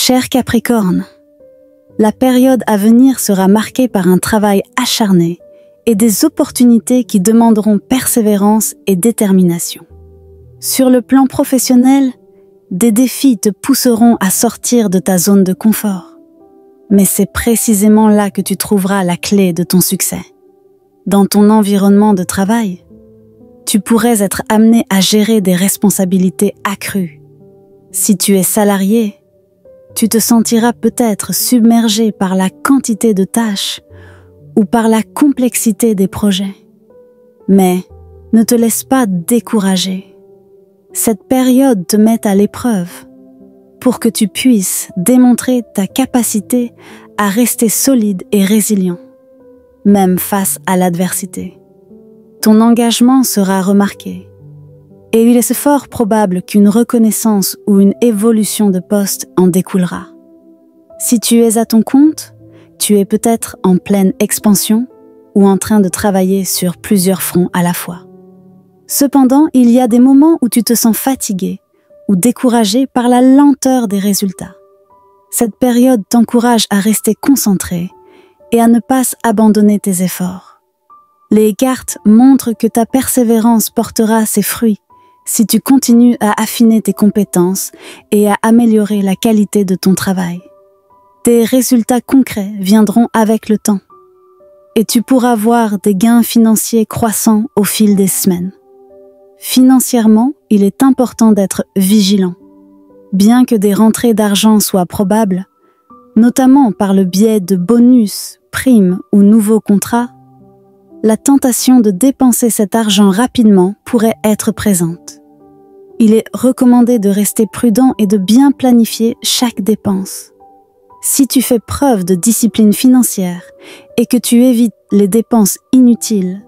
Cher Capricorne, la période à venir sera marquée par un travail acharné et des opportunités qui demanderont persévérance et détermination. Sur le plan professionnel, des défis te pousseront à sortir de ta zone de confort. Mais c'est précisément là que tu trouveras la clé de ton succès. Dans ton environnement de travail, tu pourrais être amené à gérer des responsabilités accrues. Si tu es salarié, tu te sentiras peut-être submergé par la quantité de tâches ou par la complexité des projets. Mais ne te laisse pas décourager. Cette période te met à l'épreuve pour que tu puisses démontrer ta capacité à rester solide et résilient, même face à l'adversité. Ton engagement sera remarqué et il est fort probable qu'une reconnaissance ou une évolution de poste en découlera. Si tu es à ton compte, tu es peut-être en pleine expansion ou en train de travailler sur plusieurs fronts à la fois. Cependant, il y a des moments où tu te sens fatigué ou découragé par la lenteur des résultats. Cette période t'encourage à rester concentré et à ne pas abandonner tes efforts. Les cartes montrent que ta persévérance portera ses fruits si tu continues à affiner tes compétences et à améliorer la qualité de ton travail. Tes résultats concrets viendront avec le temps et tu pourras voir des gains financiers croissants au fil des semaines. Financièrement, il est important d'être vigilant. Bien que des rentrées d'argent soient probables, notamment par le biais de bonus, primes ou nouveaux contrats, la tentation de dépenser cet argent rapidement pourrait être présente. Il est recommandé de rester prudent et de bien planifier chaque dépense. Si tu fais preuve de discipline financière et que tu évites les dépenses inutiles,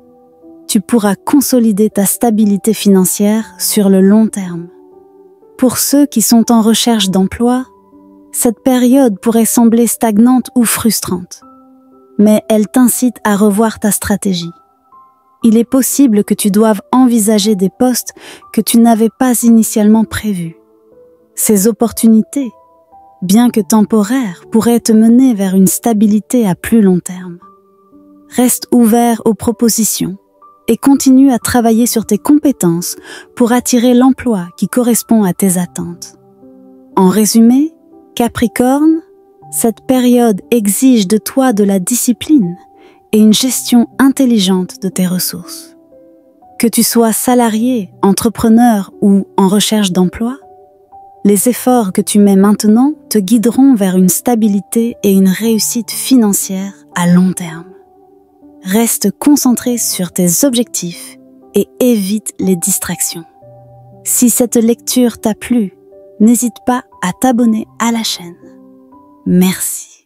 tu pourras consolider ta stabilité financière sur le long terme. Pour ceux qui sont en recherche d'emploi, cette période pourrait sembler stagnante ou frustrante, mais elle t'incite à revoir ta stratégie. Il est possible que tu doives envisager des postes que tu n'avais pas initialement prévus. Ces opportunités, bien que temporaires, pourraient te mener vers une stabilité à plus long terme. Reste ouvert aux propositions et continue à travailler sur tes compétences pour attirer l'emploi qui correspond à tes attentes. En résumé, Capricorne, cette période exige de toi de la discipline et une gestion intelligente de tes ressources. Que tu sois salarié, entrepreneur ou en recherche d'emploi, les efforts que tu mets maintenant te guideront vers une stabilité et une réussite financière à long terme. Reste concentré sur tes objectifs et évite les distractions. Si cette lecture t'a plu, n'hésite pas à t'abonner à la chaîne. Merci.